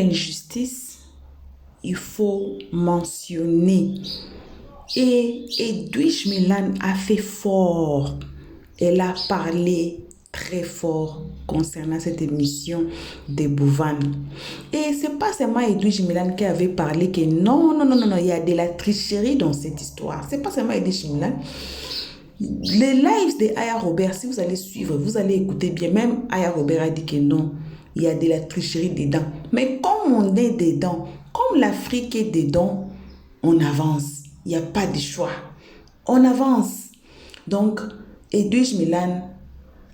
injustice, il faut mentionner. Et Edwige Milan a fait fort. Elle a parlé très fort concernant cette émission de Bouvan. Et c'est pas seulement Edwige Milan qui avait parlé que non, il y a de la tricherie dans cette histoire. C'est pas seulement Edwige Milan. Les lives de Aya Robert, si vous allez suivre, vous allez écouter bien. Même Aya Robert a dit que non, il y a de la tricherie dedans. Mais comme on est dedans, comme l'Afrique est dedans, on avance. Il n'y a pas de choix. On avance. Donc, Edwige Milan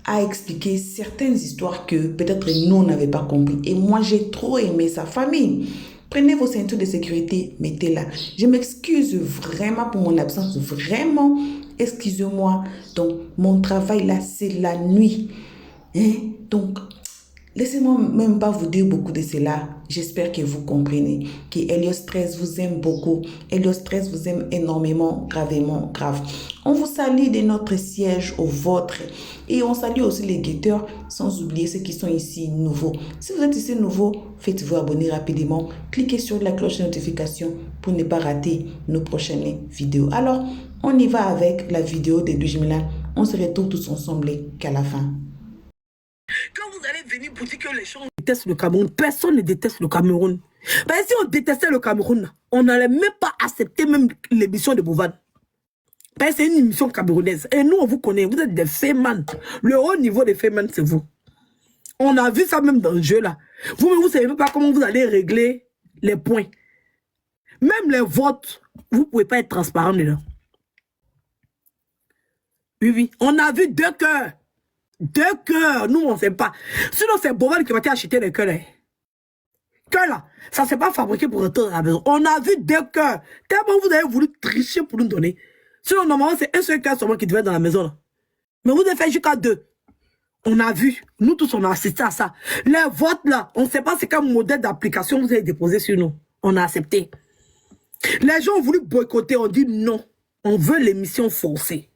a expliqué certaines histoires que peut-être nous, on n'avait pas compris. Et moi, j'ai trop aimé sa famille. Prenez vos ceintures de sécurité, mettez-la. Je m'excuse vraiment pour mon absence. Vraiment, excusez-moi. Donc, mon travail là, c'est la nuit. Hein? Donc, laissez-moi même pas vous dire beaucoup de cela. J'espère que vous comprenez que Helios 13 vous aime beaucoup. Helios 13 vous aime énormément, gravement, grave. On vous salue de notre siège au vôtre. Et on salue aussi les guetteurs, sans oublier ceux qui sont ici nouveaux. Si vous êtes ici nouveau, faites-vous abonner rapidement. Cliquez sur la cloche de notification pour ne pas rater nos prochaines vidéos. Alors, on y va avec la vidéo de Edwige Milan. On se retrouve tous ensemble qu'à la fin. Quand vous allez venir pour dire que les gens détestent le Cameroun, personne ne déteste le Cameroun. Ben, si on détestait le Cameroun, on n'allait même pas accepter même l'émission de Bouvan. Ben, c'est une émission camerounaise. Et nous, on vous connaît, vous êtes des fémans. Le haut niveau des fémans, c'est vous. On a vu ça même dans le jeu là. Vous-même, vous ne savez pas comment vous allez régler les points. Même les votes, vous ne pouvez pas être transparent dedans. Oui, oui. On a vu 2 cœurs. 2 cœurs, nous on ne sait pas. Sinon c'est Bouvan qui va acheter les cœurs. Cœurs là, ça ne s'est pas fabriqué pour rentrer à la maison. On a vu 2 cœurs. Tellement vous avez voulu tricher pour nous donner. Sinon normalement c'est un seul cœur seulement qui devait être dans la maison là. Mais vous avez fait jusqu'à 2. On a vu, nous tous on a assisté à ça. Les votes là, on ne sait pas c'est quel modèle d'application vous avez déposé sur nous. On a accepté. Les gens ont voulu boycotter, on dit non. On veut l'émission forcée.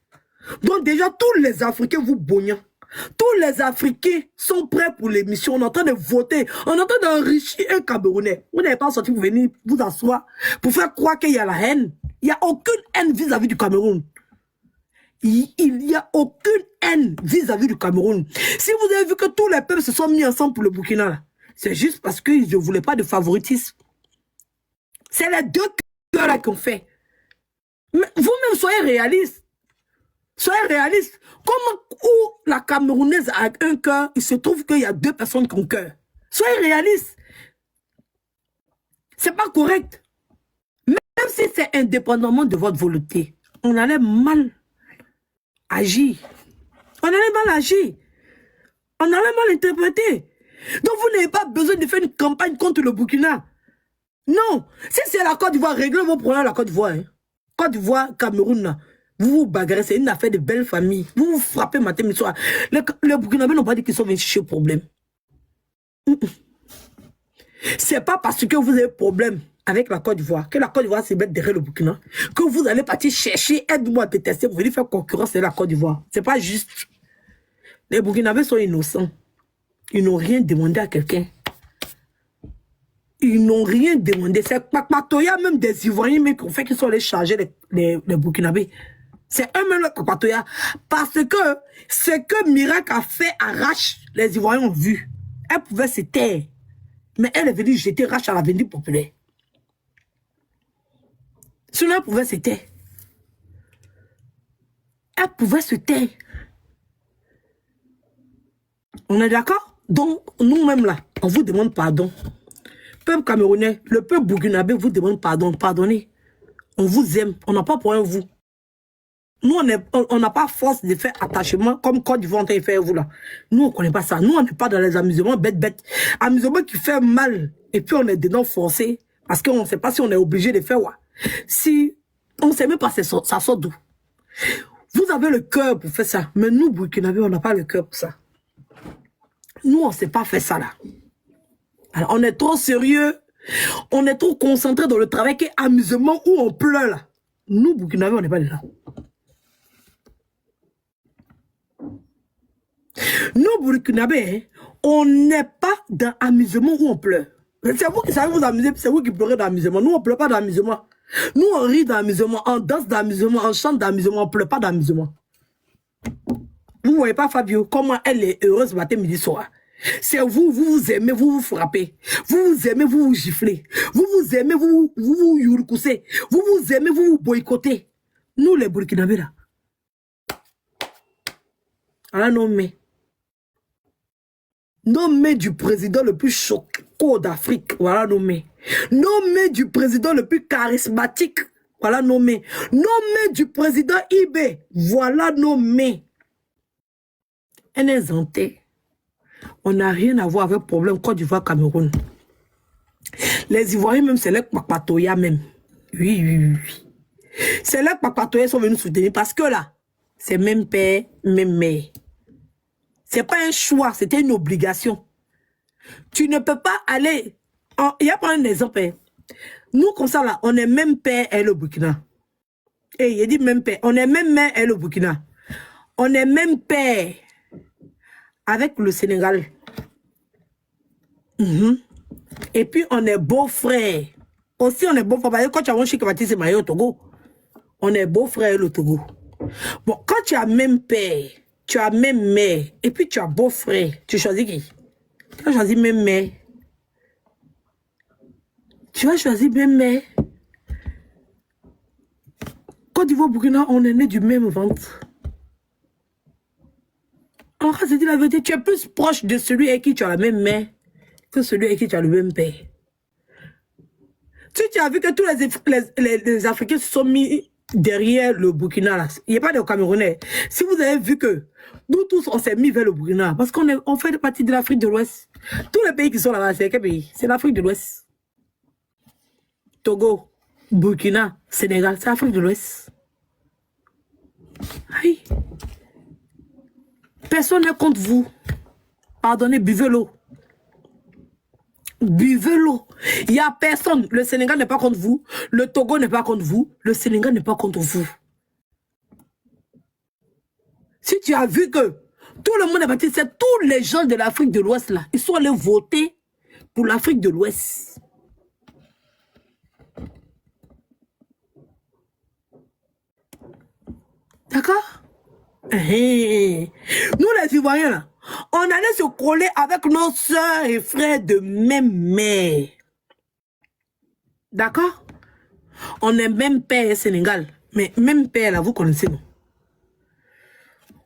Donc déjà tous les Africains vous bognent. Tous les Africains sont prêts pour l'émission. On est en train de voter. On est en train d'enrichir un Camerounais. Vous n'avez pas sorti pour venir vous asseoir, pour faire croire qu'il y a la haine. Il n'y a aucune haine vis-à-vis du Cameroun. Il n'y a aucune haine vis-à-vis du Cameroun. Si vous avez vu que tous les peuples se sont mis ensemble pour le Burkina, c'est juste parce qu'ils ne voulaient pas de favoritisme. C'est les 2 cœurs qu'on fait. Mais vous-même, soyez réalistes. Soyez réaliste. Comment où la Camerounaise a un cœur, il se trouve qu'il y a 2 personnes qui ont cœur. Soyez réaliste. C'est pas correct. Même si c'est indépendamment de votre volonté, on allait mal agir. On allait mal agir. On allait mal interpréter. Donc vous n'avez pas besoin de faire une campagne contre le Burkina. Non. Si c'est la Côte d'Ivoire, réglez vos problèmes à la Côte d'Ivoire. Hein. Côte d'Ivoire, Cameroun, là. Vous vous bagarrez, c'est une affaire de belle famille. Vous vous frappez matin, midi, soir. Les Burkinabés n'ont pas dit qu'ils sont venus chercher problème. C'est pas parce que vous avez problème avec la Côte d'Ivoire que la Côte d'Ivoire se met derrière le Burkina que vous allez partir chercher, aide-moi à détester, vous venez faire concurrence avec la Côte d'Ivoire. C'est pas juste. Les Burkinabés sont innocents. Ils n'ont rien demandé à quelqu'un. Ils n'ont rien demandé. C'est Kpakpatoya, même des Ivoiriens, mais qu'on fait qu'ils sont allés charger les Burkinabés. C'est eux-mêmes le Kpakpatoya. Parce que ce que Miracle a fait à Rache, les Ivoiriens ont vu. Elle pouvait se taire. Mais elle est venue jeter Rache à l'avenue populaire. Sinon, elle pouvait se taire. Elle pouvait se taire. On est d'accord? Donc, nous-mêmes là, on vous demande pardon. Peuple camerounais, le peuple burkinabé vous demande pardon. Pardonnez. On vous aime. On n'a pas pour un vous. Nous, on n'a pas force de faire attachement comme Côte d'Ivoire on fait vous là. Nous, on ne connaît pas ça. Nous, on n'est pas dans les amusements bêtes. Amusement qui fait mal. Et puis, on est dedans forcé. Parce qu'on ne sait pas si on est obligé de faire. Ouais. Si on ne sait même pas, ça sort d'où. Vous avez le cœur pour faire ça. Mais nous, Burkinabé, on n'a pas le cœur pour ça. Nous, on ne sait pas faire ça là. Alors, on est trop sérieux. On est trop concentré dans le travail qui est amusement où on pleure là. Nous, Burkinabé, on n'est pas là. Nous, Burkinabé, on n'est pas dans amusement où on pleure. C'est vous qui savez vous amuser, c'est vous qui pleurez d'amusement. Nous, on ne pleure pas d'amusement. Nous, on rit d'amusement, on danse d'amusement, on chante d'amusement, on ne pleure pas d'amusement. Vous ne voyez pas Fabio, comment elle est heureuse matin, midi, soir. C'est vous, vous vous aimez, vous vous frappez. Vous vous aimez, vous vous giflez. Vous vous aimez, vous yourkoussez. Vous vous aimez, vous vous boycottez. Nous, les Burkinabés, là. Alors, nommé. Nommé du président le plus choquant d'Afrique. Voilà, nommé. Nommé du président le plus charismatique. Voilà, nommé. Nommé du président IB. Voilà, nommé. Un exempté. On n'a rien à voir avec le problème Côte d'Ivoire, Cameroun. Les Ivoiriens même, c'est les Papatoya même. Oui. C'est les Papatoya sont venus soutenir parce que là, c'est même père, même mère. C'est pas un choix, c'était une obligation. Tu ne peux pas aller... Il y a pas un exemple. Nous, comme ça là, on est même père et le Burkina. Et il dit même père. On est même mère et le Burkina. On est même père avec le Sénégal. Et puis, on est beau-frère. Aussi, on est beau-frère. Quand tu as un chic baptisé au Togo, on est beau-frère le Togo. Bon, quand tu as même père, tu as même mère, et puis tu as beau-frère, tu choisis qui? Tu as choisi même mère. Tu vas choisir même mère. Côte d'Ivoire, Burkina, on est né du même ventre. Alors, c'est dit la vérité, tu es plus proche de celui avec qui tu as la même mère que celui avec qui tu as le même père. Tu as vu que tous les Africains se sont mis derrière le Burkina, là. Il n'y a pas de Camerounais. Si vous avez vu que nous tous, on s'est mis vers le Burkina, parce qu'on fait partie de l'Afrique de l'Ouest. Tous les pays qui sont là-bas, c'est quel pays? C'est l'Afrique de l'Ouest. Togo, Burkina, Sénégal, c'est l'Afrique de l'Ouest. Aïe. Personne n'est contre vous. Pardonnez, buvez l'eau. Buvez l'eau. Il n'y a personne. Le Sénégal n'est pas contre vous. Le Togo n'est pas contre vous. Le Sénégal n'est pas contre vous. Si tu as vu que tout le monde est parti, c'est tous les gens de l'Afrique de l'Ouest là. Ils sont allés voter pour l'Afrique de l'Ouest. D'accord? Nous les Ivoiriens là, on allait se coller avec nos soeurs et frères de même mère. D'accord? On est même père Sénégal. Mais même père là, vous connaissez non?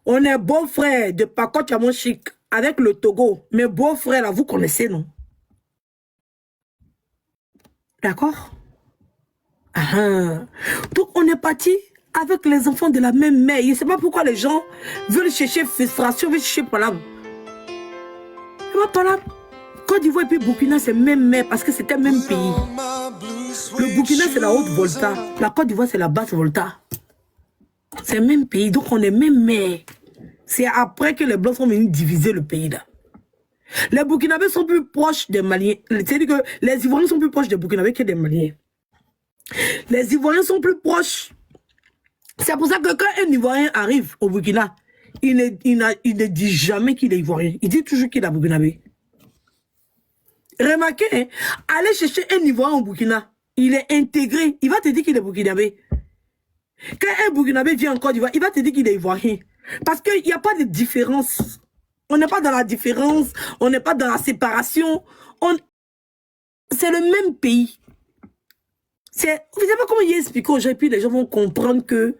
On est beau-frère de Pakot Yamonchik avec le Togo. Mais beau-frère là, vous connaissez non? D'accord? Donc on est parti avec les enfants de la même mère. Je ne sais pas pourquoi les gens veulent chercher frustration, veulent chercher palabre. C'est pas palabre. Côte d'Ivoire et puis Burkina, c'est même mère parce que c'était même pays. Le Burkina, c'est la haute Volta. La Côte d'Ivoire, c'est la basse Volta. C'est même pays. Donc, on est même mère. C'est après que les Blancs sont venus diviser le pays là. Les Burkinabés sont plus proches des Maliens. C'est-à-dire que les Ivoiriens sont plus proches des Burkinabés que des Maliens. Les Ivoiriens sont plus proches. C'est pour ça que quand un Ivoirien arrive au Burkina, il ne dit jamais qu'il est Ivoirien. Il dit toujours qu'il est Burkinabé. Remarquez, hein, allez chercher un Ivoirien au Burkina, il est intégré, il va te dire qu'il est Burkinabé. Quand un Burkinabé vient en Côte d'Ivoire, il va te dire qu'il est Ivoirien. Parce qu'il n'y a pas de différence. On n'est pas dans la différence, on n'est pas dans la séparation. C'est le même pays. Vous savez pas comment il explique aux gens, et puis les gens vont comprendre que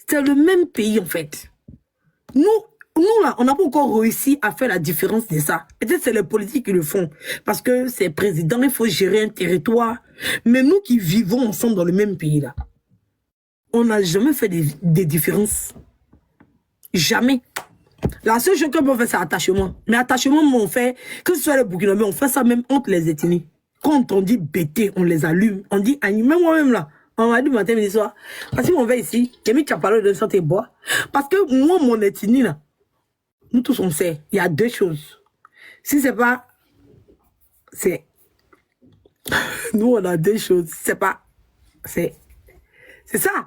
c'est le même pays en fait. Nous là, on n'a pas encore réussi à faire la différence de ça. Peut-être c'est les politiques qui le font. Parce que c'est président, il faut gérer un territoire. Mais nous qui vivons ensemble dans le même pays là, on n'a jamais fait des différences. Jamais. La seule chose qu'on fait, c'est attachement. Mais attachement, on fait, que ce soit les Burkinabés, on fait ça même entre les ethnies. Quand on dit bêter, on les allume. On dit animer. Même moi-même là, on m'a dit matin, midi, soir. Parce que on va ici, j'ai mis parlé de santé bois. Parce que moi, mon ethnie là, nous tous on sait, il y a deux choses. Si c'est pas, c'est, nous on a deux choses. C'est pas, c'est ça.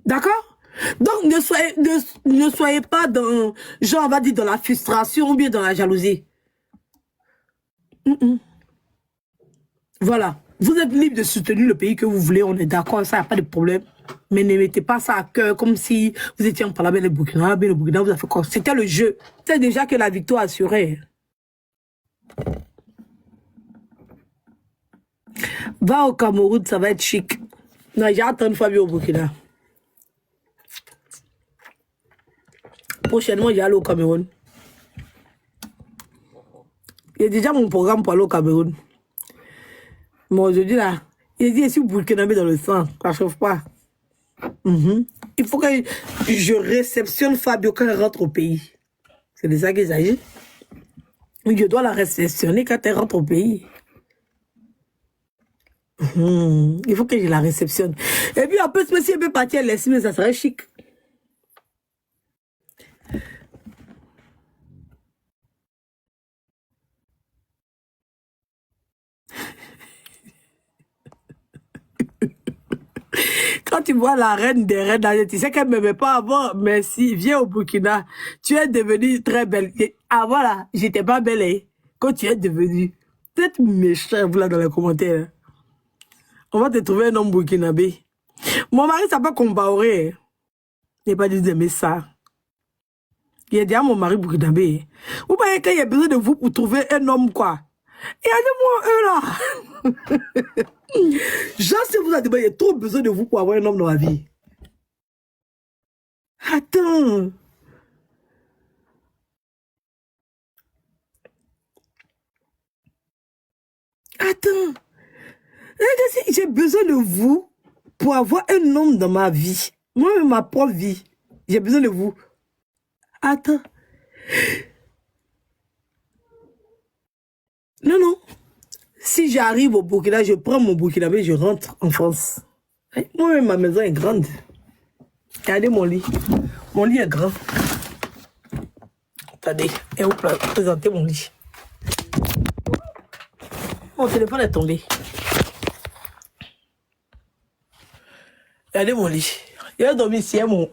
D'accord? Donc ne soyez pas dans, genre on va dire dans la frustration ou bien dans la jalousie. Voilà. Vous êtes libre de soutenir le pays que vous voulez, on est d'accord, ça, il n'y a pas de problème. Mais ne mettez pas ça à cœur comme si vous étiez en parlant avec le Burkina, vous a fait quoi? C'était le jeu. C'est déjà que la victoire assurée. Va au Cameroun, ça va être chic. Non, j'ai attendu Fabio au Burkina. Prochainement, j'ai allé au Cameroun. Il y a déjà mon programme pour aller au Cameroun. Mais aujourd'hui, là, il dit, je suis burkinabé dans le sang, ça ne chauffe pas. Il faut que je réceptionne Fabio quand elle rentre au pays. C'est de ça qu'il s'agit. Je dois la réceptionner quand elle rentre au pays. Il faut que je la réceptionne. Et puis, en plus, si elle peut partir à l'Espagne, ça serait chic. Quand tu vois la reine des reines, tu sais qu'elle ne m'aimait pas avant. Merci, viens au Burkina. Tu es devenue très belle. Avant là, j'étais pas belle. Hein. Quand tu es devenue, peut-être méchant, vous là dans les commentaires. On va te trouver un homme burkinabé. Mon mari s'appelle Compaoré. Il n'est pas dit d'aimer ça. Il a dit à mon mari burkinabé. Vous voyez qu'il y a besoin de vous pour trouver un homme quoi. Et allez-moi eux là. Genre, si vous avez dit, il y a trop besoin de vous pour avoir un homme dans la vie. Attends. Attends. J'ai besoin de vous pour avoir un homme dans ma vie. Moi-même, ma propre vie. J'ai besoin de vous. Attends. Non, non. Si j'arrive au Burkina, je prends mon Burkinabé, je rentre en France. Moi-même, ma maison est grande. Regardez mon lit. Mon lit est grand. Attendez, et vous présentez mon lit. Mon téléphone est tombé. Regardez mon lit. Il a dormi ici, mon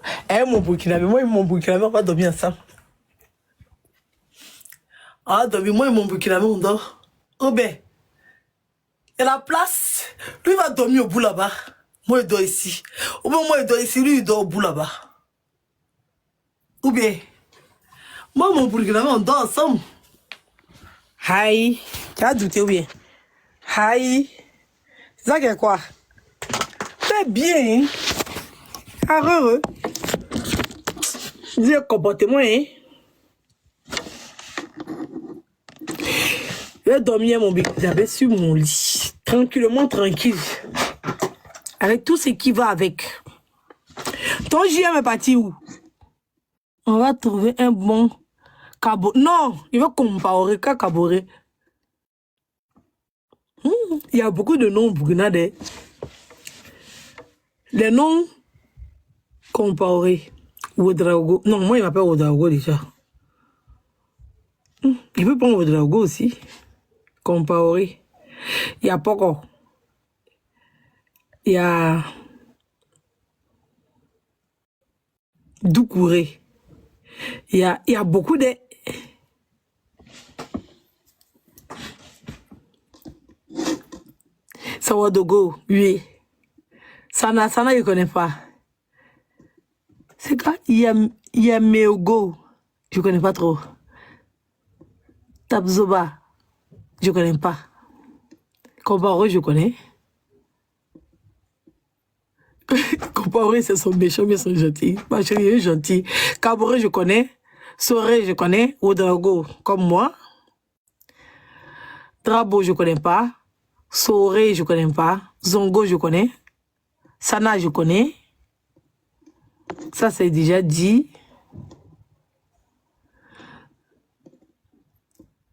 Burkinabé. Moi et mon Burkinabé, on va dormir ensemble. Ah, dormir, moi et mon Burkinabé, on dort. Oh ben. Il y a la place. Lui, il va dormir au bout là-bas. Moi, je dors ici. Ou bien, moi, je dors ici. Lui, il dort au bout là-bas. Ou bien, moi, mon Burkinabé, on dort ensemble. Aïe. Tu as douté ou bien? Aïe. C'est ça qu'il y a quoi? C'est bien, hein? Heureux. Je dis, comportement, hein? Je vais dormir mon Burkinabé sur mon lit. Tranquillement, tranquille. Avec tout ce qui va avec. Ton JM est parti où? On va trouver un bon cabo. Non, il va comparer qu'à Caboré. Il y a beaucoup de noms burkinabés. Les noms comparés. Ouedraogo. Non, moi, il m'appelle Ouedraogo déjà. Il peut prendre Ouedraogo aussi. Compaoré. Il y a Poko. Il y a Doucouré. Il y a beaucoup de... Sawadogo, oui. Sana, je ne connais pas. C'est quoi? Il y a Meogo. Je ne connais pas trop. Tabzoba. Je ne connais pas. Compaoré, je connais. Compaoré, c'est son méchant, mais ils sont gentils. Ma chérie est gentille. Caboré, je connais. Soré, je connais. Ouedraogo, comme moi. Drabo, je ne connais pas. Soré, je ne connais pas. Zongo, je connais. Sana, je connais. Ça, c'est déjà dit.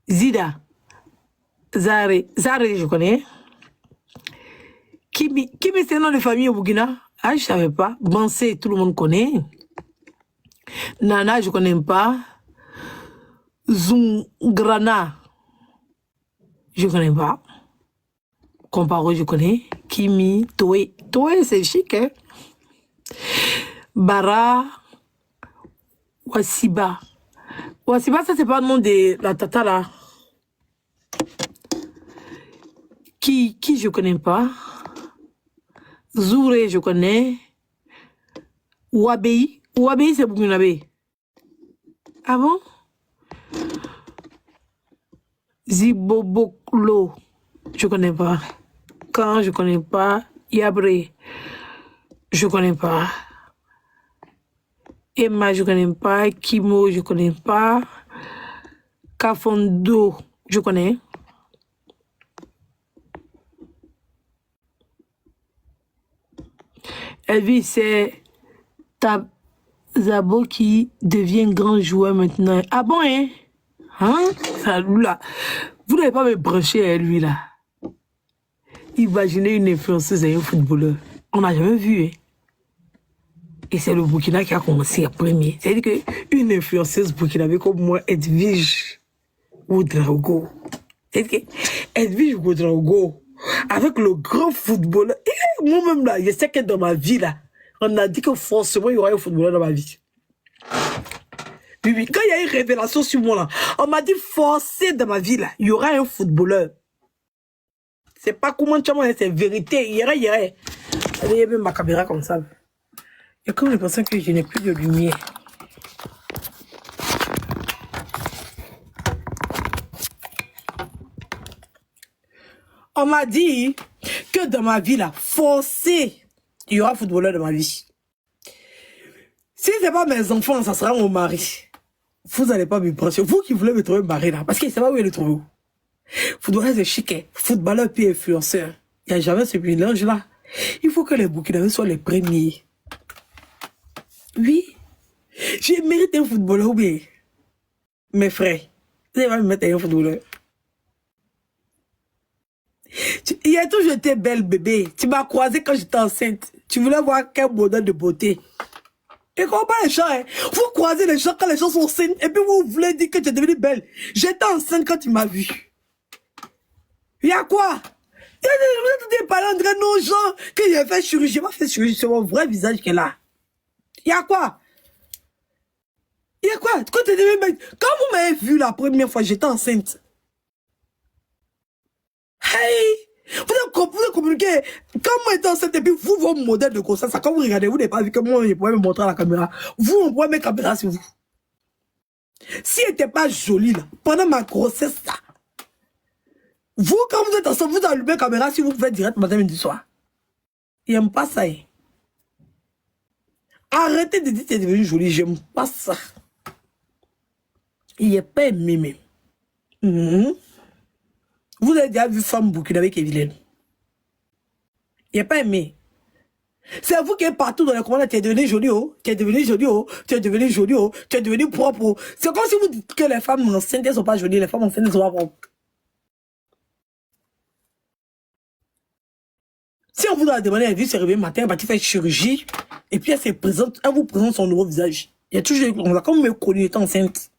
Zida. Zare, je connais. Kimi, c'est un nom de famille au Burkina. Ah, je ne savais pas. Bansé, tout le monde connaît. Nana, je ne connais pas. Zungrana, je ne connais pas. Comparo, je connais. Kimi, Toé. Toé, c'est chic, hein. Bara, Wasiba. Wasiba, ça, c'est pas le nom de la tata, là. Qui je connais pas. Zouré, je connais. Ouabei. Ouabei, c'est Burkinabé. Ah bon? Ziboboklo, je connais pas. Quand je connais pas. Yabré, je connais pas. Emma, je connais pas. Kimo, je connais pas. Kafondo, je connais. Elvis, c'est Zabo qui devient grand joueur maintenant. Ah bon, hein? Hein? Salut là. Vous n'avez pas me brancher à lui là. Imaginez une influenceuse et un footballeur. On n'a jamais vu, hein? Et c'est le Burkina qui a commencé à premier. C'est-à-dire qu'une influenceuse burkinabé comme moi, Edwige Ouedraogo. C'est-à-dire qu'Edwige Ouedraogo, avec le grand footballeur, et moi-même là, je sais que dans ma vie là, on a dit que forcément il y aura un footballeur dans ma vie. Oui, quand il y a une révélation sur moi là, on m'a dit forcé dans ma vie là, il y aura un footballeur. C'est pas comment tu m'as dit, c'est vérité. Il y aurait. Il y a même ma caméra comme ça. Et comme je pensais que je n'ai plus de lumière. On m'a dit que dans ma vie là, forcé, il y aura footballeur dans ma vie. Si ce n'est pas mes enfants, ça sera mon mari. Vous n'allez pas me brancher. Vous qui voulez me trouver mari là, parce qu'il ne sait pas où il le trouve. Footballeur c'est chic, footballeur puis influenceur. Il n'y a jamais ce mélange là. Il faut que les Burkinabés soient les premiers. Oui. J'ai mérité un footballeur ou bien. Mes frères, vous allez pas me mettre un footballeur. Il a toujours été belle bébé. Tu m'as croisé quand j'étais enceinte. Tu voulais voir quel modèle de beauté. Tu comprends pas les gens, hein? Vous croisez les gens quand les gens sont enceintes et puis vous voulez dire que tu es devenue belle. J'étais enceinte quand tu m'as vu. Il y a quoi? Vous êtes parlé entre nos gens que j'ai fait chirurgie. J'ai pas fait chirurgie, c'est mon vrai visage qui est là. Il y a quoi? Il y a quoi? Quand vous m'avez vu la première fois, j'étais enceinte. Hey! Vous avez communiqué. Quand moi j'étais enceinte, et puis vous, vos modèles de grossesse, quand vous regardez, vous n'avez pas vu que moi, je pouvais me montrer à la caméra. Vous, on pourrait mettre la caméra sur vous. Si elle n'était pas jolie, là, pendant ma grossesse, là, vous, quand vous êtes ensemble, vous allumez la caméra si vous faites direct matin, midi, soir. Il n'aime pas ça. Hein. Arrêtez de dire que tu es devenue jolie, j'aime pas ça. Il n'est pas aimé même. Vous avez déjà vu femme burkinabé qui est vilaine. Il n'est pas aimé. C'est vous qui êtes partout dans les commentaires, tu es devenu jolie, oh, tu es devenu jolie, oh, tu es devenu jolie, oh, tu es devenu propre, oh. C'est comme si vous dites que les femmes enceintes ne sont pas jolies, les femmes enceintes ne sont pas propres. Si on vous a demandé, elle dit, c'est réveillé matin, elle va faire chirurgie, et puis elle vous présente son nouveau visage. Il y a toujours, on a comme me connu étant enceinte.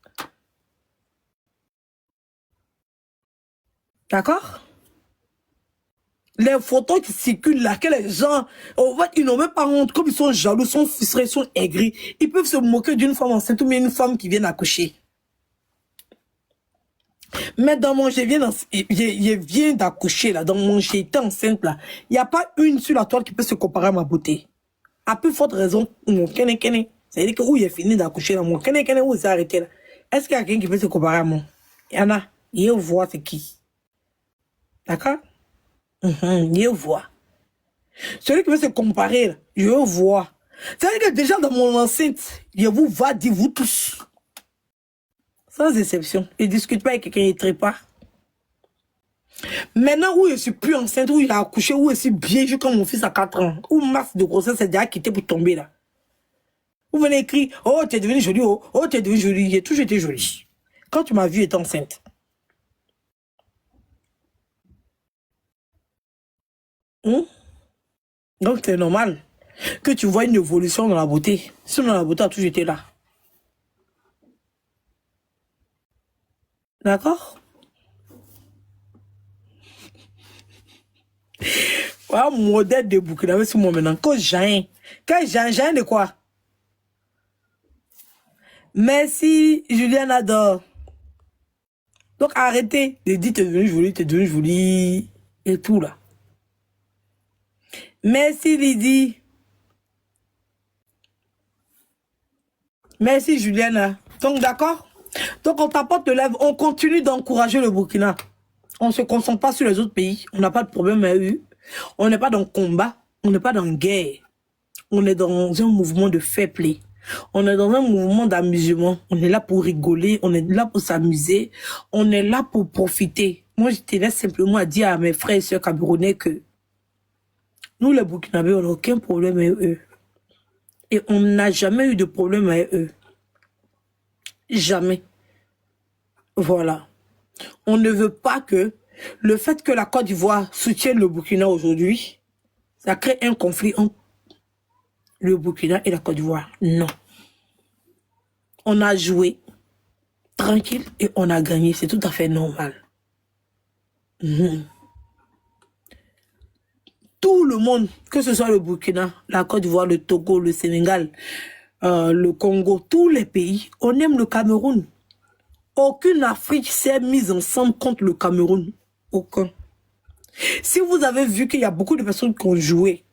D'accord? Les photos qui circulent là, que les gens, ils n'ont même pas honte, comme ils sont jaloux, ils sont frustrés, ils sont aigris, ils peuvent se moquer d'une femme enceinte ou bien une femme qui vient d'accoucher. Mais dans mon je viens d'accoucher là, dans mon j'étais enceinte là, il n'y a pas une sur la toile qui peut se comparer à ma beauté. À plus forte raison, mon kene. C'est-à-dire que où il est fini d'accoucher là, mon kene où il s'est arrêté là. Est-ce qu'il y a quelqu'un qui peut se comparer à moi? Il y en a. Il voit c'est qui. D'accord? Je vois. Celui qui veut se comparer, là, je vois. C'est-à-dire que déjà dans mon enceinte, je vous va dire vous tous. Sans exception. Il ne discute pas avec quelqu'un, il ne traite pas. Maintenant où je suis plus enceinte, où il a accouché, où je suis bien joué comme mon fils à 4 ans, où masse de grossesse est déjà quitté pour tomber là. Vous venez écrire, oh tu es devenu jolie, oh tu es devenu jolie, j'ai toujours été jolie. Quand tu m'as vu être enceinte. Donc c'est normal que tu vois une évolution dans la beauté. Sinon la beauté a toujours été là. D'accord? Voilà mon modèle de Burkinabé sur moi maintenant. Quand j'ai de quoi? Merci Julien adore. Donc arrêtez de dire t'es devenu jolie, t'es devenu jolie. et tout là. Merci Lydie. Merci Julienne. Donc d'accord. Donc on t'apporte le lèvre. On continue d'encourager le Burkina. On ne se concentre pas sur les autres pays. On n'a pas de problème avec eux. On n'est pas dans le combat. On n'est pas dans la guerre. On est dans un mouvement de fair play. On est dans un mouvement d'amusement. On est là pour rigoler. On est là pour s'amuser. On est là pour profiter. Moi, je tenais simplement à dire à mes frères et sœurs camerounais que nous, les Burkinabés, on n'a aucun problème avec eux. Et on n'a jamais eu de problème avec eux. Jamais. Voilà. On ne veut pas que le fait que la Côte d'Ivoire soutienne le Burkina aujourd'hui, ça crée un conflit entre le Burkina et la Côte d'Ivoire. Non. On a joué tranquille et on a gagné. C'est tout à fait normal. Tout le monde, que ce soit le Burkina, la Côte d'Ivoire, le Togo, le Sénégal, le Congo, tous les pays, on aime le Cameroun. Aucune Afrique s'est mise ensemble contre le Cameroun. Aucun. Si vous avez vu qu'il y a beaucoup de personnes qui ont joué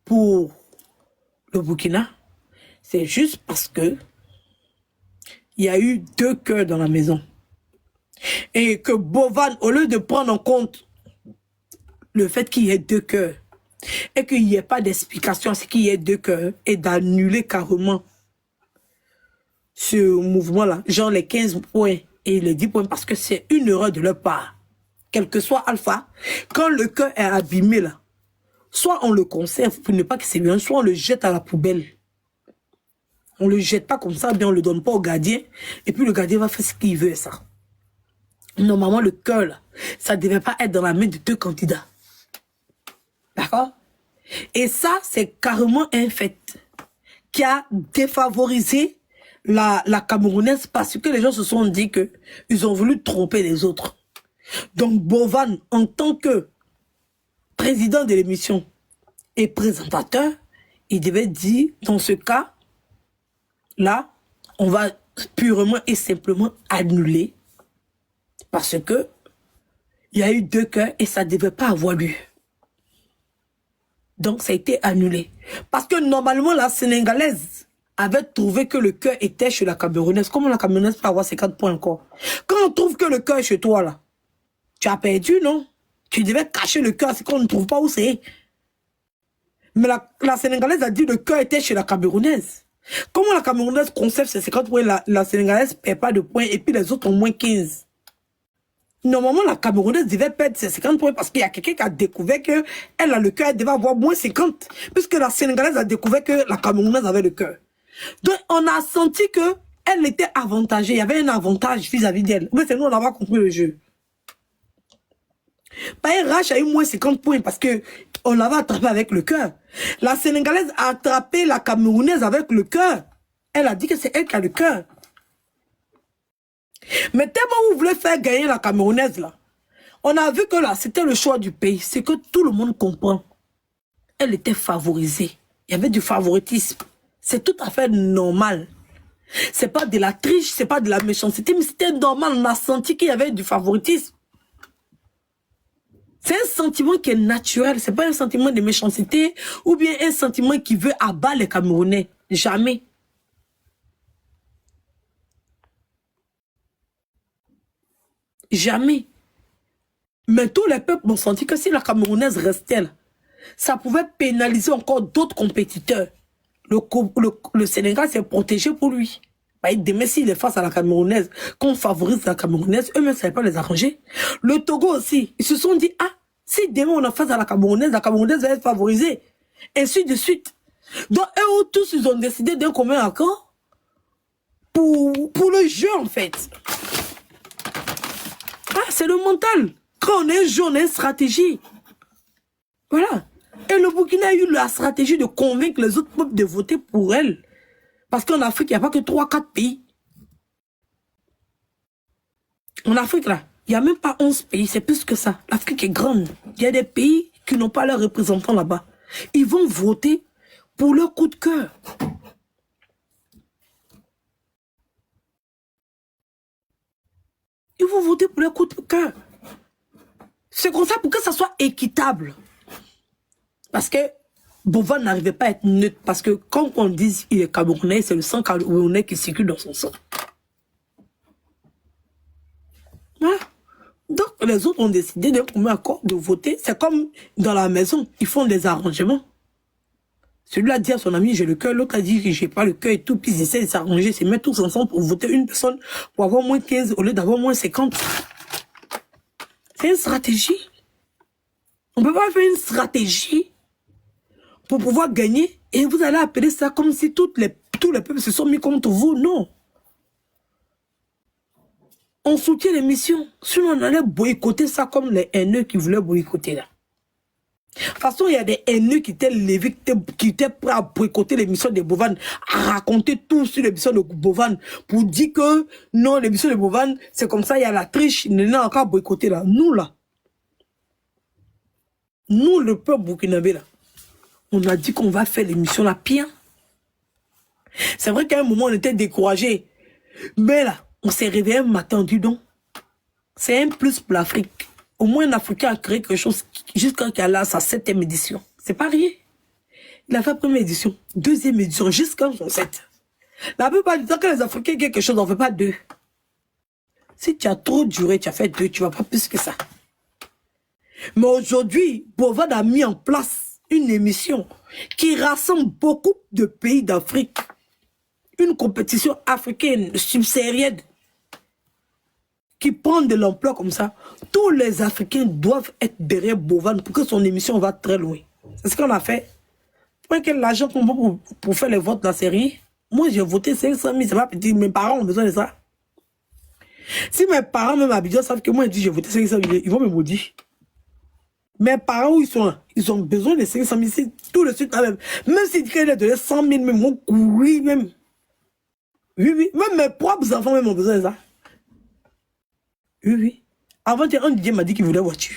pour le Burkina, c'est juste parce que il y a eu deux cœurs dans la maison. Et que Bovan, au lieu de prendre en compte le fait qu'il y ait deux cœurs, et qu'il n'y ait pas d'explication à ce qu'il y ait deux cœurs, et d'annuler carrément ce mouvement-là, genre les 15 points et les 10 points, parce que c'est une erreur de leur part. Quel que soit Alpha, quand le cœur est abîmé là, soit on le conserve pour ne pas que c'est bien, soit on le jette à la poubelle. On le jette pas comme ça, bien on le donne pas au gardien, et puis le gardien va faire ce qu'il veut, ça. Normalement, le cœur là, ça devait pas être dans la main de deux candidats. D'accord? Et ça, c'est carrément un fait qui a défavorisé la Camerounaise parce que les gens se sont dit que ils ont voulu tromper les autres. Donc, Bovan, en tant que président de l'émission et présentateur, il devait dire, dans ce cas, là, on va purement et simplement annuler parce que il y a eu deux cœurs et ça ne devait pas avoir lieu. Donc, ça a été annulé. Parce que normalement, la Sénégalaise avait trouvé que le cœur était chez la Camerounaise. Comment la Camerounaise peut avoir 50 points encore? Quand on trouve que le cœur est chez toi, là, tu as perdu, non? Tu devais cacher le cœur, c'est qu'on ne trouve pas où c'est. Mais la Sénégalaise a dit que le cœur était chez la Camerounaise. Comment la Camerounaise conserve ses 50 points, la Sénégalaise ne perd pas de points et puis les autres ont moins 15? Normalement, la Camerounaise devait perdre ses 50 points parce qu'il y a quelqu'un qui a découvert qu'elle a le cœur, elle devait avoir moins 50. Puisque la Sénégalaise a découvert que la Camerounaise avait le cœur. Donc, on a senti qu'elle était avantagée. Il y avait un avantage vis-à-vis d'elle. Mais c'est nous, on n'a pas compris le jeu. Rach a eu moins 50 points parce qu'on l'avait attrapé avec le cœur. La Sénégalaise a attrapé la Camerounaise avec le cœur. Elle a dit que c'est elle qui a le cœur. Mais tellement vous voulez faire gagner la Camerounaise là, on a vu que là, c'était le choix du pays. C'est que tout le monde comprend. Elle était favorisée. Il y avait du favoritisme. C'est tout à fait normal. C'est pas de la triche, c'est pas de la méchanceté, mais c'était normal. On a senti qu'il y avait du favoritisme. C'est un sentiment qui est naturel. C'est pas un sentiment de méchanceté ou bien un sentiment qui veut abattre les Camerounais. Jamais. Jamais. Mais tous les peuples ont senti que si la Camerounaise restait là, ça pouvait pénaliser encore d'autres compétiteurs. Le Sénégal s'est protégé pour lui. Demain, s'il est face à la Camerounaise, qu'on favorise la Camerounaise, eux-mêmes, ça ne va pas les arranger. Le Togo aussi, ils se sont dit, ah, si demain on est face à la Camerounaise va être favorisée. Ainsi de suite. Donc, eux tous, ils ont décidé d'un commun accord pour le jeu, en fait. Ah, c'est le mental. Quand on est un jeu, on a une stratégie. Voilà. Et le Burkina a eu la stratégie de convaincre les autres peuples de voter pour elle. Parce qu'en Afrique, il n'y a pas que 3-4 pays. En Afrique, là, il n'y a même pas 11 pays, c'est plus que ça. L'Afrique est grande. Il y a des pays qui n'ont pas leurs représentants là-bas. Ils vont voter pour leur coup de cœur. Ils vont voter pour leur coup de cœur. C'est comme ça pour que ça soit équitable. Parce que Bovan n'arrivait pas à être neutre. Parce que quand on dit qu'il est Camerounais, c'est le sang camerounais qui circule dans son sang. Voilà. Donc les autres ont décidé d'un commun accord de voter. C'est comme dans la maison, ils font des arrangements. Celui-là dit à son ami, j'ai le cœur, l'autre a dit que j'ai pas le cœur et tout, puis ils essaient de s'arranger, se mettre tous ensemble pour voter une personne pour avoir moins 15 au lieu d'avoir moins 50. C'est une stratégie. On ne peut pas faire une stratégie pour pouvoir gagner et vous allez appeler ça comme si tous les peuples se sont mis contre vous. Non. On soutient les missions. Sinon, on allait boycotter ça comme les haineux qui voulaient boycotter là. De toute façon, il y a des haineux qui étaient levés, qui étaient prêts à boycotter l'émission de Bovan, à raconter tout sur l'émission de Bovan, pour dire que non, l'émission de Bovan, c'est comme ça, il y a la triche, il n'est encore boycotté là. Nous là, nous le peuple burkinabé là, on a dit qu'on va faire l'émission là pire. C'est vrai qu'à un moment on était découragé, mais là, on s'est réveillé un matin, on dit donc, c'est un plus pour l'Afrique. Au moins, un Africain a créé quelque chose jusqu'à qu'il a sa 7e édition. C'est pas rien. Il a fait la première édition, 2e édition, jusqu'en son 7. La plupart du temps, que les Africains quelque chose, on ne fait pas 2. Si tu as trop duré, tu as fait 2, tu ne vas pas plus que ça. Mais aujourd'hui, Bovan a mis en place une émission qui rassemble beaucoup de pays d'Afrique. Une compétition africaine, subsaharienne, qui prend de l'ampleur comme ça. Tous les Africains doivent être derrière Bovan pour que son émission va très loin. C'est ce qu'on a fait. Pour que l'argent qu'on veut pour faire les votes de la série, moi j'ai voté 500 000, c'est pas petit, mes parents ont besoin de ça. Si mes parents, même à Abidjan, savent que moi j'ai voté 500 000, ils vont me maudire. Mes parents, où ils sont là, ils ont besoin de 500 000, c'est tout le suite même. Même s'ils disent qu'ils ont donné 100 000, même, ils vont courir même. Oui, oui, même mes propres enfants même ont besoin de ça. Oui, oui. Avant, un DJ m'a dit qu'il voulait une voiture.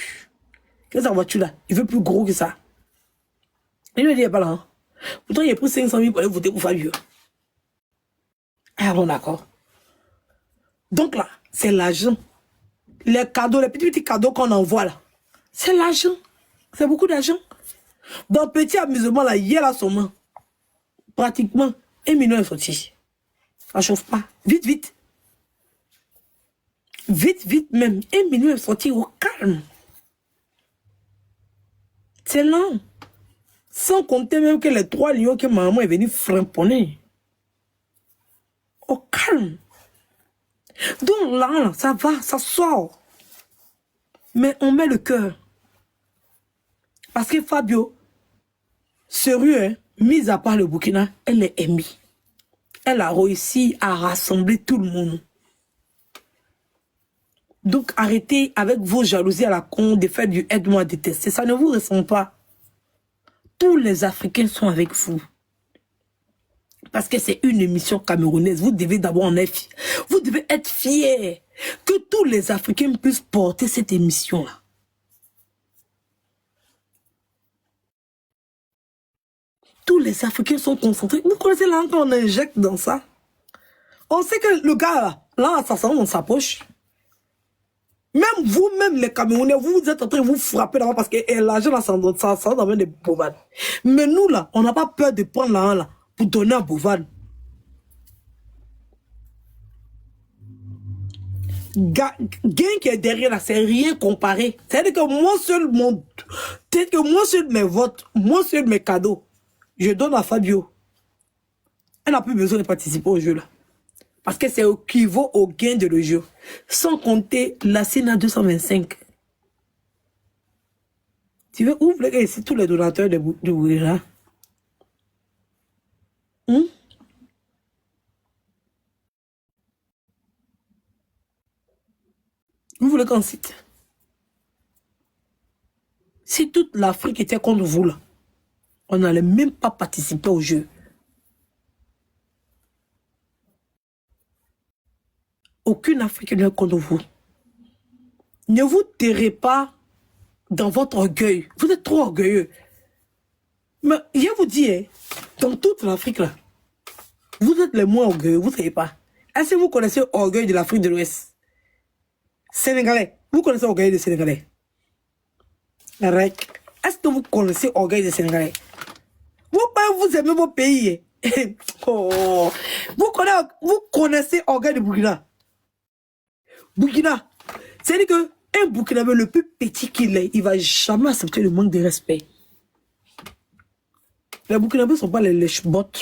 Qu'est-ce que sa voiture là? Il veut plus gros que ça. Il me dit, il n'est pas là. Hein. Pourtant, il a pris 500 000 pour aller voter pour Fabio. Ah bon, d'accord. Donc là, c'est l'argent. Les cadeaux, les petits cadeaux qu'on envoie là, c'est l'argent. C'est beaucoup d'argent. Dans petit amusement là, hier là seulement, pratiquement 1 million est sorti. Ça chauffe pas. Vite, vite. Vite, vite même. 1 million est sorti au calme. C'est lent. Sans compter même que les 3 lions que maman est venue frimponner. Au calme. Donc là, ça va, ça sort. Mais on met le cœur. Parce que Fabio, sérieux, mis à part le Burkina, elle est aimée. Elle a réussi à rassembler tout le monde. Donc arrêtez avec vos jalousies à la con de faire du aide-moi à détester. Ça ne vous ressemble pas. Tous les Africains sont avec vous. Parce que c'est une émission camerounaise. Vous devez d'abord en être fiers. Vous devez être fiers que tous les Africains puissent porter cette émission-là. Tous les Africains sont concentrés. Vous connaissez là qu'on injecte dans ça? On sait que le gars, là, ça sent dans sa poche. Même vous, même les Camerounais, vous êtes en train de vous frapper là-bas parce que l'argent, là, ça dans des Bovan. Mais nous, là, on n'a pas peur de prendre l'argent là pour donner à Bovan. Gain qui est derrière là, c'est rien comparé. C'est-à-dire que moi seul, peut-être que moi seul mes votes, moi seul mes cadeaux, je donne à Fabio. Elle n'a plus besoin de participer au jeu là. Parce que c'est équivaut au gain de le jeu. Sans compter la Sénat 225. Tu veux ouvrir ici tous les donateurs de Burkina. Vous voulez qu'on cite? Si toute l'Afrique était contre vous là, on n'allait même pas participer au jeu. Aucune Afrique n'est contre vous. Ne vous tairez pas dans votre orgueil. Vous êtes trop orgueilleux. Mais je vous dis, hein, dans toute l'Afrique, là, vous êtes les moins orgueilleux, vous ne savez pas. Est-ce que vous connaissez l'orgueil de l'Afrique de l'Ouest? Sénégalais. Vous connaissez l'orgueil des Sénégalais? Est-ce que vous connaissez Orgueil des Sénégalais? Vous aimez vos pays. Oh. Vous connaissez Orgueil de Burkina. Burkina, c'est-à-dire que un Burkinabé, le plus petit qu'il est, il ne va jamais accepter le manque de respect. Les Burkinabés ne sont pas les lèche-bottes.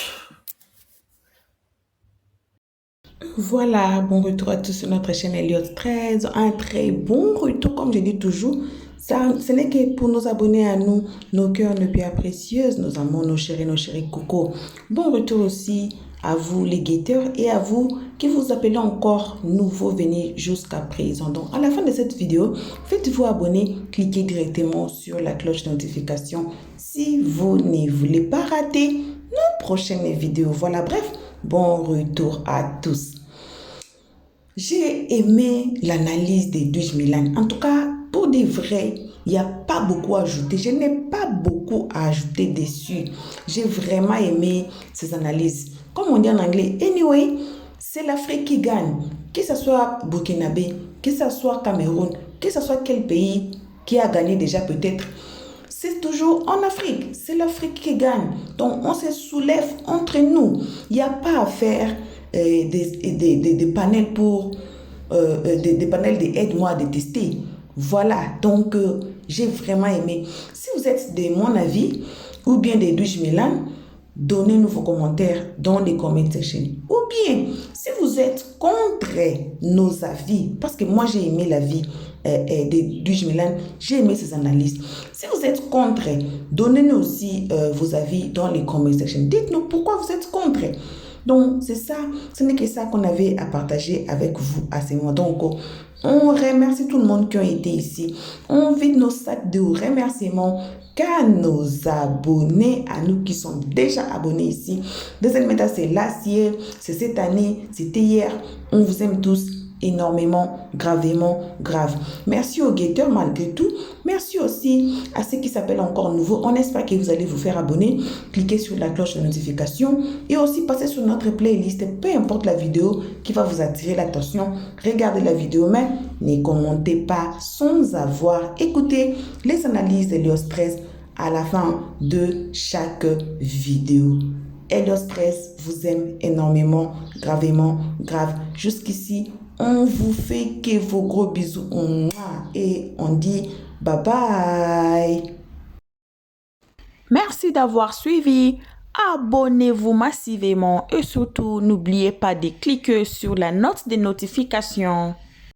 Voilà, bon retour à tous sur notre chaîne Eliott 13. Un très bon retour, comme je dis toujours. Ça, ce n'est que pour nos abonnés à nous, nos cœurs, nos pierres précieuses, nos amours, nos chéris coco. Bon retour aussi à vous les guetteurs et à vous qui vous appelez encore nouveaux venus jusqu'à présent. Donc à la fin de cette vidéo, faites-vous abonner, cliquez directement sur la cloche de notification si vous ne voulez pas rater nos prochaines vidéos. Voilà, bref, bon retour à tous. J'ai aimé l'analyse des Edwige Milan. En tout cas, pour des vrais, il n'y a pas beaucoup à ajouter. Je n'ai pas beaucoup à ajouter dessus. J'ai vraiment aimé ces analyses. Comme on dit en anglais, anyway, c'est l'Afrique qui gagne. Que ce soit Burkinabé, que ce soit Cameroun, que ce soit quel pays qui a gagné déjà peut-être. C'est toujours en Afrique. C'est l'Afrique qui gagne. Donc, on se soulève entre nous. Il n'y a pas à faire des panels pour des panels de aide-moi à détester. Voilà, donc j'ai vraiment aimé. Si vous êtes de mon avis ou bien des Edwige Milan, donnez-nous vos commentaires dans les comment section. Ou bien, si vous êtes contre nos avis, parce que moi j'ai aimé l'avis d'Edwige Milan, j'ai aimé ses analyses. Si vous êtes contre, donnez-nous aussi vos avis dans les comment section. Dites-nous pourquoi vous êtes contre. Donc, c'est ça, ce n'est que ça qu'on avait à partager avec vous à ce moment. Donc, on remercie tout le monde qui a été ici. On vide nos sacs de remerciements qu'à nos abonnés, à nous qui sont déjà abonnés ici. Deuxième méthode, c'est l'acier, c'est cette année, c'était hier. On vous aime tous énormément, gravement, grave. Merci aux guetteurs malgré tout. Merci aussi à ceux qui s'appellent encore nouveaux. On espère que vous allez vous faire abonner. Cliquez sur la cloche de notification et aussi passez sur notre playlist. Peu importe la vidéo qui va vous attirer l'attention, regardez la vidéo, mais ne commentez pas sans avoir écouté les analyses d'Eliott 13 à la fin de chaque vidéo. Eliott 13 vous aime énormément, gravement, grave. Jusqu'ici, on vous fait que vos gros bisous et on dit bye bye. Merci d'avoir suivi. Abonnez-vous massivement et surtout n'oubliez pas de cliquer sur la note de notification.